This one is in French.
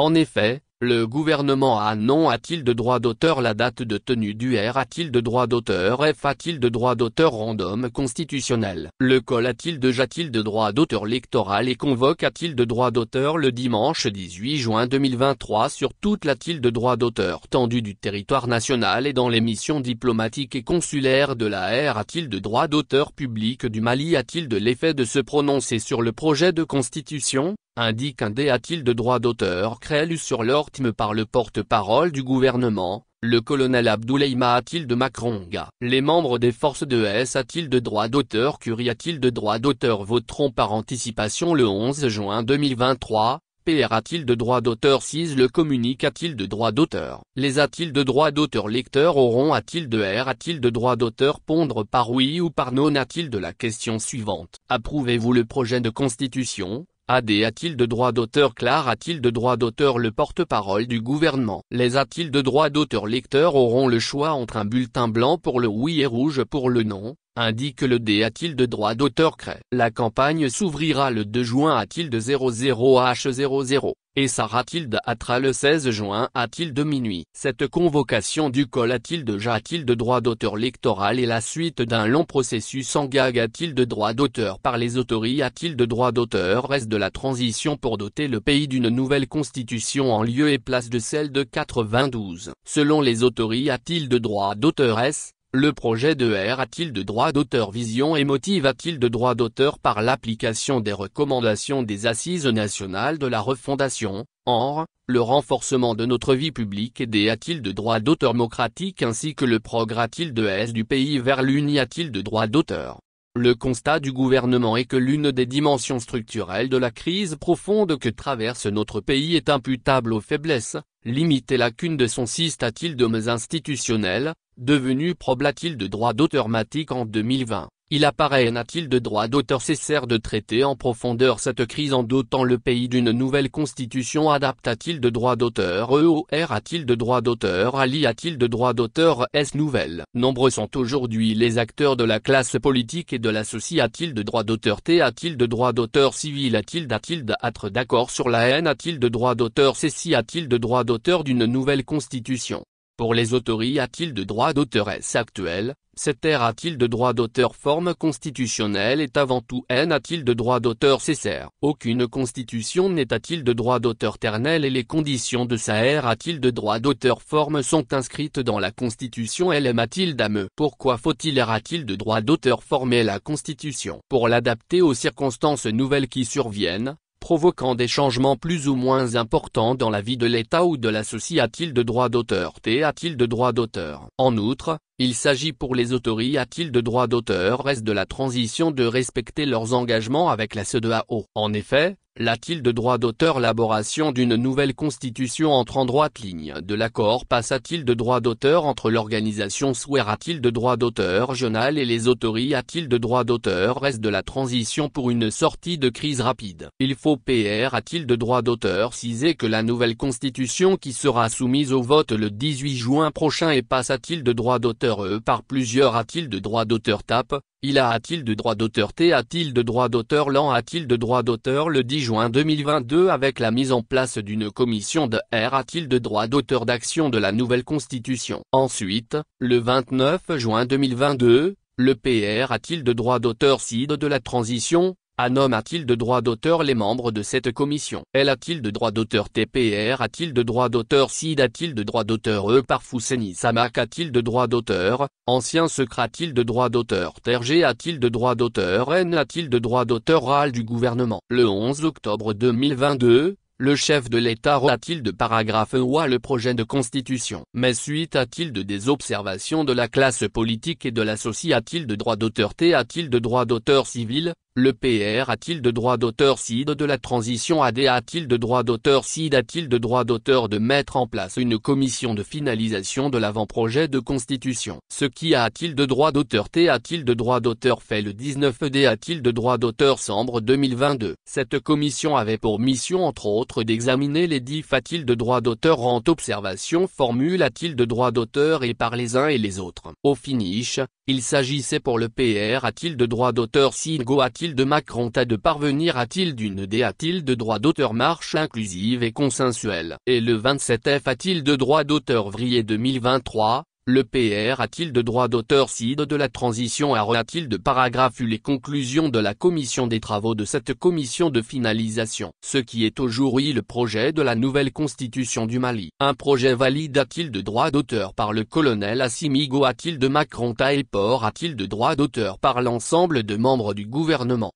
En effet, le gouvernement A non a-t-il de droit d'auteur la date de tenue du R a-t-il de droit d'auteur F a-t-il de droit d'auteur random constitutionnel Le col a-t-il de droit d'auteur électoral et convoque a-t-il de droit d'auteur le dimanche 18 juin 2023 sur toute la-t-il de droit d'auteur tendu du territoire national et dans les missions diplomatiques et consulaires de la R a-t-il de droit d'auteur public du Mali a-t-il de l'effet de se prononcer sur le projet de constitution indique un D a-t-il de droit d'auteur créé sur l'ORTM par le porte-parole du gouvernement, le colonel Abdoulaye a-t-il de Macronga. Les membres des forces de S a-t-il de droit d'auteur Curie a-t-il de droit d'auteur voteront par anticipation le 11 juin 2023, PR a-t-il de droit d'auteur CIS le communique a-t-il de droit d'auteur. Les a-t-il de droit d'auteur lecteurs auront a-t-il de R a-t-il de droit d'auteur pondre par oui ou par non a-t-il de la question suivante. Approuvez-vous le projet de constitution AD a-t-il de droit d'auteur Clar a-t-il de droit d'auteur le porte-parole du gouvernement. Les a-t-il de droit d'auteur lecteurs auront le choix entre un bulletin blanc pour le oui et rouge pour le non, indique le D a-t-il de droit d'auteur crée. La campagne s'ouvrira le 2 juin a-t-il de 00h00, et s'arrêtera-t-il le 16 juin a-t-il de minuit. Cette convocation du col a-t-il de droit d'auteur électoral et la suite d'un long processus en gag a-t-il de droit d'auteur par les autorités a-t-il de droit d'auteur reste de la transition pour doter le pays d'une nouvelle constitution en lieu et place de celle de 92. Selon les autorités a-t-il de droit d'auteur S le projet de R a-t-il de droit d'auteur vision émotive a-t-il de droit d'auteur par l'application des recommandations des Assises nationales de la refondation, ANR, le renforcement de notre vie publique et D a-t-il de droit d'auteur démocratique ainsi que le progrès a-t-il de S du pays vers l'Uni a-t-il de droit d'auteur. Le constat du gouvernement est que l'une des dimensions structurelles de la crise profonde que traverse notre pays est imputable aux faiblesses, limites et lacunes de son système a-t-il de mes institutionnels, devenu probe a-t-il de droit d'auteur matique en 2020. Il apparaît n'a-t-il de droit d'auteur cessaire de traiter en profondeur cette crise en dotant le pays d'une nouvelle constitution adapte a-t-il de droit d'auteur EOR a-t-il de droit d'auteur Ali a-t-il de droit d'auteur S nouvelle. Nombreux sont aujourd'hui les acteurs de la classe politique et de la société a-t-il de droit d'auteur T a-t-il de droit d'auteur civil a-t-il d'être d'accord sur la haine a-t-il de droit d'auteur C a-t-il de droit d'auteur d'une nouvelle constitution. Pour les autorités a-t-il de droit d'auteur S actuel, cette R a-t-il de droit d'auteur forme constitutionnelle est avant tout N a-t-il de droit d'auteur cessaire. Aucune constitution n'est a-t-il de droit d'auteur ternel et les conditions de sa R a-t-il de droit d'auteur forme sont inscrites dans la constitution LM a-t-il d'AME. Pourquoi faut-il R a-t-il de droit d'auteur former la constitution pour l'adapter aux circonstances nouvelles qui surviennent, provoquant des changements plus ou moins importants dans la vie de l'État ou de la société a-t-il de droit d'auteur T a-t-il de droit d'auteur. En outre, il s'agit pour les autorités a-t-il de droit d'auteur reste de la transition de respecter leurs engagements avec la CEDEAO. En effet, l'a-t-il de droit d'auteur l'élaboration d'une nouvelle constitution entre en droite ligne de l'accord passe a-t-il de droit d'auteur entre l'organisation SWER a-t-il de droit d'auteur régional et les autorités a-t-il de droit d'auteur reste de la transition pour une sortie de crise rapide. Il faut PR a-t-il de droit d'auteur ciser que la nouvelle constitution qui sera soumise au vote le 18 juin prochain et passe a-t-il de droit d'auteur par plusieurs a-t-il de droit d'auteur TAP, il a-t-il de droit d'auteur T a-t-il de droit d'auteur LAN a-t-il de droit d'auteur le 10 juin 2022 avec la mise en place d'une commission de R a-t-il de droit d'auteur d'action de la nouvelle constitution. Ensuite, le 29 juin 2022, le PR a-t-il de droit d'auteur CID de la transition Anom a-t-il de droit d'auteur les membres de cette commission. L a-t-il de droit d'auteur TPR a-t-il de droit d'auteur CID a-t-il de droit d'auteur E par Fousseni Samak a-t-il de droit d'auteur, ancien secret a-t-il de droit d'auteur Tergé a-t-il de droit d'auteur N a-t-il de droit d'auteur oral du gouvernement. Le 11 octobre 2022, le chef de l'État a-t-il de paragraphe E le projet de constitution. Mais suite a-t-il de des observations de la classe politique et de la société a-t-il de droit d'auteur T a-t-il de droit d'auteur civil Le PR a-t-il de droit d'auteur CID de la transition AD a-t-il de droit d'auteur CID a-t-il de droit d'auteur de mettre en place une commission de finalisation de l'avant-projet de constitution. Ce qui a-t-il de droit d'auteur T a-t-il de droit d'auteur fait le 19 D a-t-il de droit d'auteur décembre 2022. Cette commission avait pour mission entre autres d'examiner les diffs a-t-il de droit d'auteur en observation formule a-t-il de droit d'auteur et par les uns et les autres. Au finish, il s'agissait pour le PR a-t-il de droit d'auteur CID go a-t-il de Macron a de parvenir a-t-il d'une D a-t-il de droit d'auteur marche inclusive et consensuelle. Et le 27F a-t-il de droit d'auteur vrillé 2023, le PR a-t-il de droit d'auteur CID de la transition a-t-il de paragraphe U les conclusions de la commission des travaux de cette commission de finalisation. Ce qui est aujourd'hui le projet de la nouvelle constitution du Mali. Un projet valide a-t-il de droit d'auteur par le colonel Assimi Go a-t-il de Macron et Port a-t-il de droit d'auteur par l'ensemble de membres du gouvernement.